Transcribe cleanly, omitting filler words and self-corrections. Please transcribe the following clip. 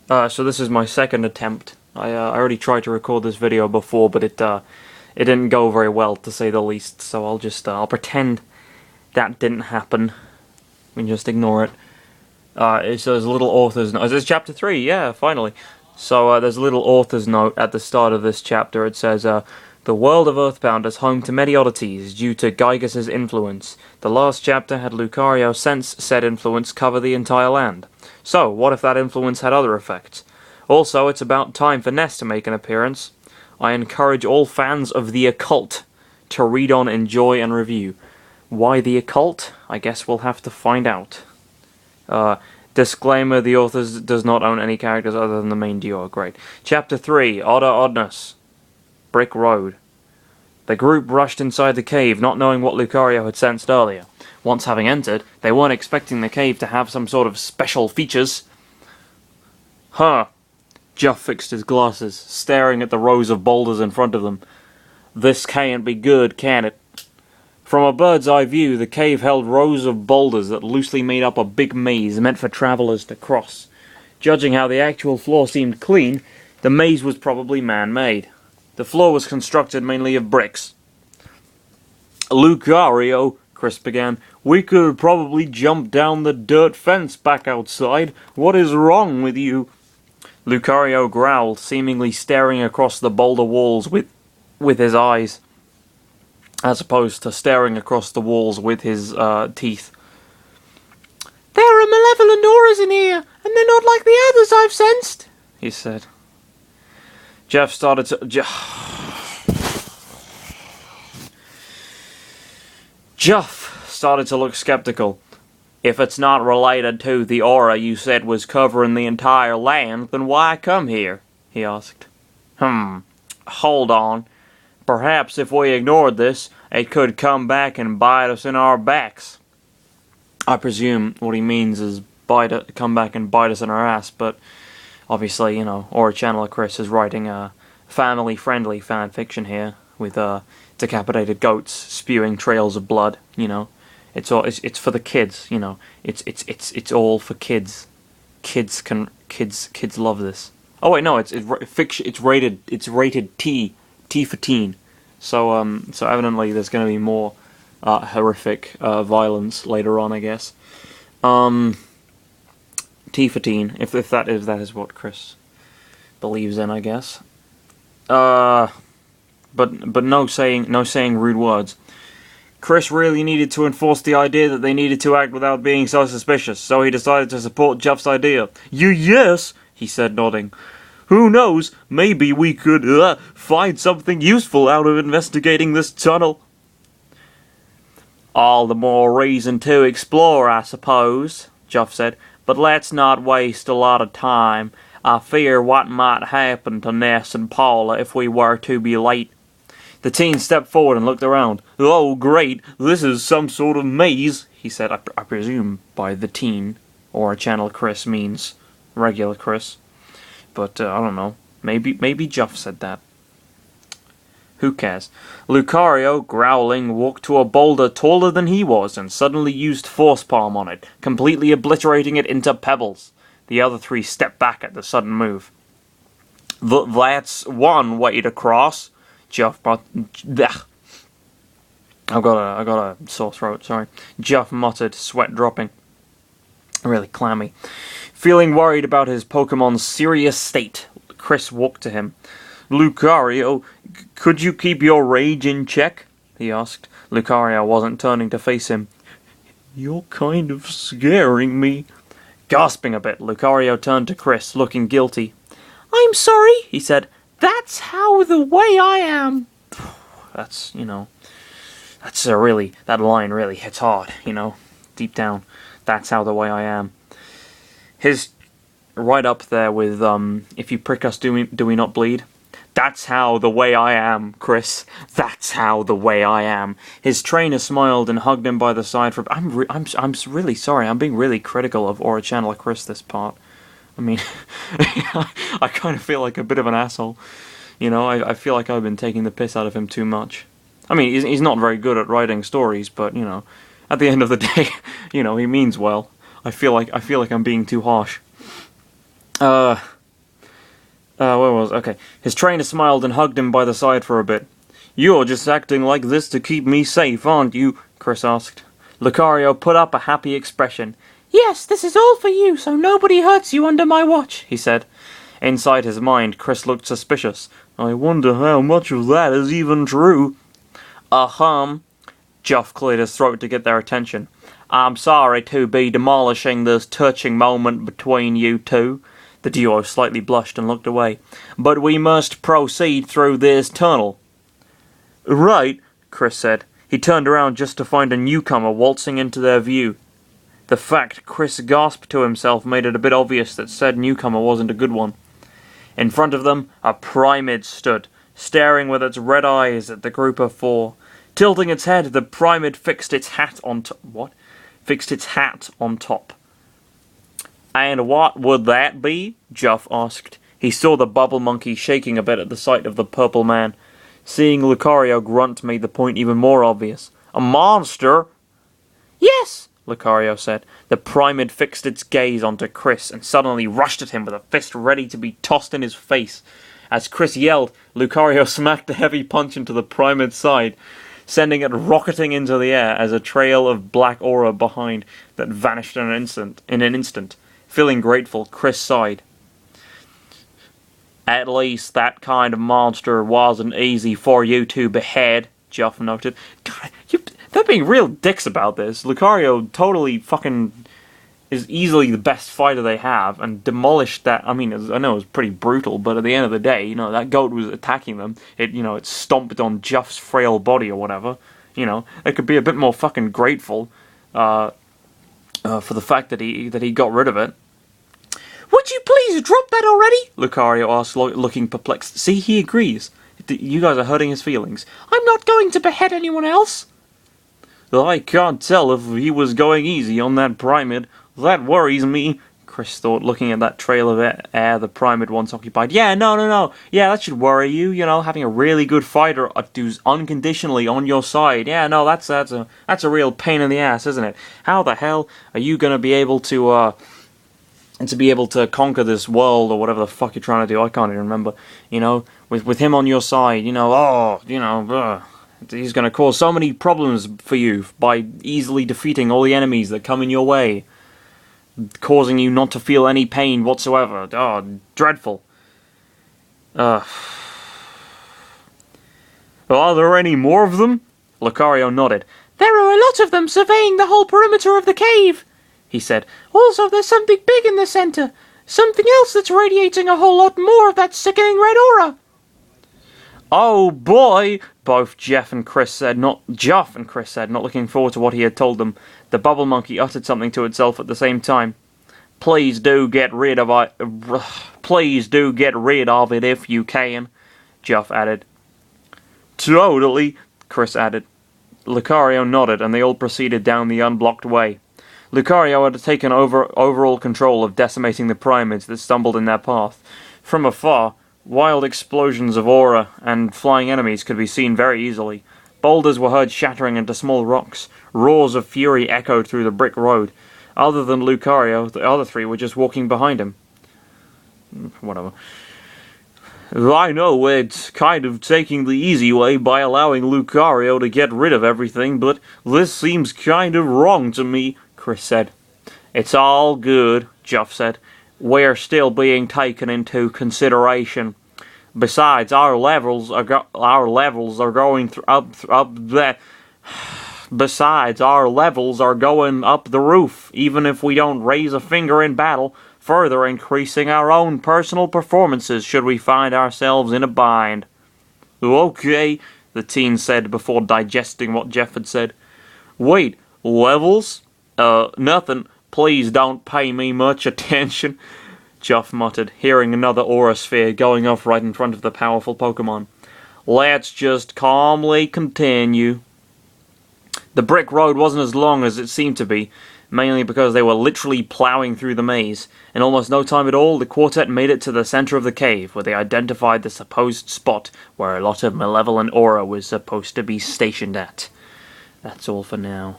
So this is my second attempt. I already tried to record this video before, but it didn't go very well, to say the least. So I'll pretend that didn't happen. We can just ignore it. So there's a little author's note. This is chapter 3, yeah, finally. So there's a little author's note at the start of this chapter. It says, the world of Earthbound is home to many oddities due to Gygas's influence. The last chapter had Lucario sense said influence cover the entire land. So, what if that influence had other effects? Also, it's about time for Ness to make an appearance. I encourage all fans of the occult to read on, enjoy, and review. Why the occult? I guess we'll have to find out. Disclaimer, the author does not own any characters other than the main duo. Great. Chapter 3, Odder Oddness. Brick Road. The group rushed inside the cave, not knowing what Lucario had sensed earlier. Once having entered, they weren't expecting the cave to have some sort of special features. Huh. Jeff fixed his glasses, staring at the rows of boulders in front of them. This can't be good, can it? From a bird's eye view, the cave held rows of boulders that loosely made up a big maze meant for travelers to cross. Judging how the actual floor seemed clean, the maze was probably man-made. The floor was constructed mainly of bricks. Lucario, Chris began, we could probably jump down the dirt fence back outside. What is wrong with you? Lucario growled, seemingly staring across the boulder walls with his eyes, as opposed to staring across the walls with his teeth. There are malevolent auras in here, and they're not like the others I've sensed, he said. Jeff started to... Jeff started to look skeptical. If it's not related to the aura you said was covering the entire land, then why come here? He asked. Hold on. Perhaps if we ignored this, it could come back and bite us in our backs. I presume what he means is come back and bite us in our ass, but obviously, Aura Channeler Chris is writing a family-friendly fan fiction here with decapitated goats spewing trails of blood. It's for the kids. It's all for kids. Kids love this. Oh wait, no, it's rated T for teen. So evidently there's going to be more horrific violence later on, I guess. T for teen, if that is what Chris believes in, I guess. But no saying rude words. Chris really needed to enforce the idea that they needed to act without being so suspicious, so he decided to support Jeff's idea. Yes, he said, nodding. Who knows, maybe we could find something useful out of investigating this tunnel. All the more reason to explore, I suppose, Jeff said, but let's not waste a lot of time. I fear what might happen to Ness and Paula if we were to be late. The teen stepped forward and looked around. Oh, great, this is some sort of maze, he said. I presume by the teen, or Channel Chris means regular Chris. But, I don't know. Maybe Jeff said that. Who cares? Lucario, growling, walked to a boulder taller than he was and suddenly used Force Palm on it, completely obliterating it into pebbles. The other three stepped back at the sudden move. That's one way to cross, Jeff I've got a sore throat, sorry. Jeff muttered, sweat dropping. Really clammy. Feeling worried about his Pokemon's serious state, Chris walked to him. Lucario, could you keep your rage in check? He asked. Lucario wasn't turning to face him. You're kind of scaring me. Gasping a bit, Lucario turned to Chris, looking guilty. I'm sorry, he said. That's how the way I am. That line really hits hard, deep down. That's how the way I am. His right up there with, if you prick us, do we not bleed? That's how the way I am, Chris. That's how the way I am. His trainer smiled and hugged him by the side. I'm really sorry. I'm being really critical of Aura Channeler Chris this part. I mean, I kind of feel like a bit of an asshole. I feel like I've been taking the piss out of him too much. I mean, he's not very good at writing stories, but at the end of the day, he means well. I feel like I'm being too harsh. Where was okay. His trainer smiled and hugged him by the side for a bit. You're just acting like this to keep me safe, aren't you? Chris asked. Lucario put up a happy expression. Yes, this is all for you, so nobody hurts you under my watch, he said. Inside his mind, Chris looked suspicious. I wonder how much of that is even true. Juff cleared his throat to get their attention. I'm sorry to be demolishing this touching moment between you two. The duo slightly blushed and looked away. But we must proceed through this tunnel. Right, Chris said. He turned around just to find a newcomer waltzing into their view. The fact Chris gasped to himself made it a bit obvious that said newcomer wasn't a good one. In front of them, a Primid stood, staring with its red eyes at the group of four. Tilting its head, the Primid fixed its hat on top. And what would that be? Juff asked. He saw the bubble monkey shaking a bit at the sight of the purple man. Seeing Lucario grunt made the point even more obvious. A monster? Yes, Lucario said. The Primid fixed its gaze onto Chris and suddenly rushed at him with a fist ready to be tossed in his face. As Chris yelled, Lucario smacked a heavy punch into the Primid's side, sending it rocketing into the air as a trail of black aura behind that vanished in an instant. Feeling grateful, Chris sighed. At least that kind of monster wasn't easy for you to behead, Juff noted. God, they're being real dicks about this. Lucario totally fucking is easily the best fighter they have and demolished that. I mean, I know it was pretty brutal, but at the end of the day, that goat was attacking them. It stomped on Juff's frail body or whatever. They could be a bit more fucking grateful for the fact that he got rid of it. Would you please drop that already? Lucario asked, looking perplexed. See, he agrees. You guys are hurting his feelings. I'm not going to behead anyone else. I can't tell if he was going easy on that Primid. That worries me, Chris thought, looking at that trail of air the Primid once occupied. Yeah, no. Yeah, that should worry you, having a really good fighter who's unconditionally on your side. Yeah, no, that's a real pain in the ass, isn't it? How the hell are you going to be able to conquer this world or whatever the fuck you're trying to do? I can't even remember. With him on your side, he's going to cause so many problems for you by easily defeating all the enemies that come in your way, causing you not to feel any pain whatsoever. Oh, dreadful. Are there any more of them? Lucario nodded. There are a lot of them surveying the whole perimeter of the cave, he said. Also, there's something big in the center. Something else that's radiating a whole lot more of that sickening red aura. Oh boy, both Juff and Chris said, not looking forward to what he had told them. The bubble monkey uttered something to itself at the same time. Please do get rid of it if you can, Juff added. Totally, Chris added. Lucario nodded, and they all proceeded down the unblocked way. Lucario had taken overall control of decimating the Primids that stumbled in their path. From afar, wild explosions of aura and flying enemies could be seen very easily. Boulders were heard shattering into small rocks. Roars of fury echoed through the brick road. Other than Lucario, the other three were just walking behind him. Whatever. I know we're kind of taking the easy way by allowing Lucario to get rid of everything, but this seems kind of wrong to me, Chris said. It's all good, Juff said. We're still being taken into consideration. Besides, our levels are going up the roof, even if we don't raise a finger in battle, further increasing our own personal performances should we find ourselves in a bind. Okay, the teen said before digesting what Jeff had said. Wait, levels? Nothing. Please don't pay me much attention, Juff muttered, hearing another aura sphere going off right in front of the powerful Pokemon. Let's just calmly continue. The brick road wasn't as long as it seemed to be, mainly because they were literally plowing through the maze. In almost no time at all, the quartet made it to the center of the cave, where they identified the supposed spot where a lot of malevolent aura was supposed to be stationed at. That's all for now.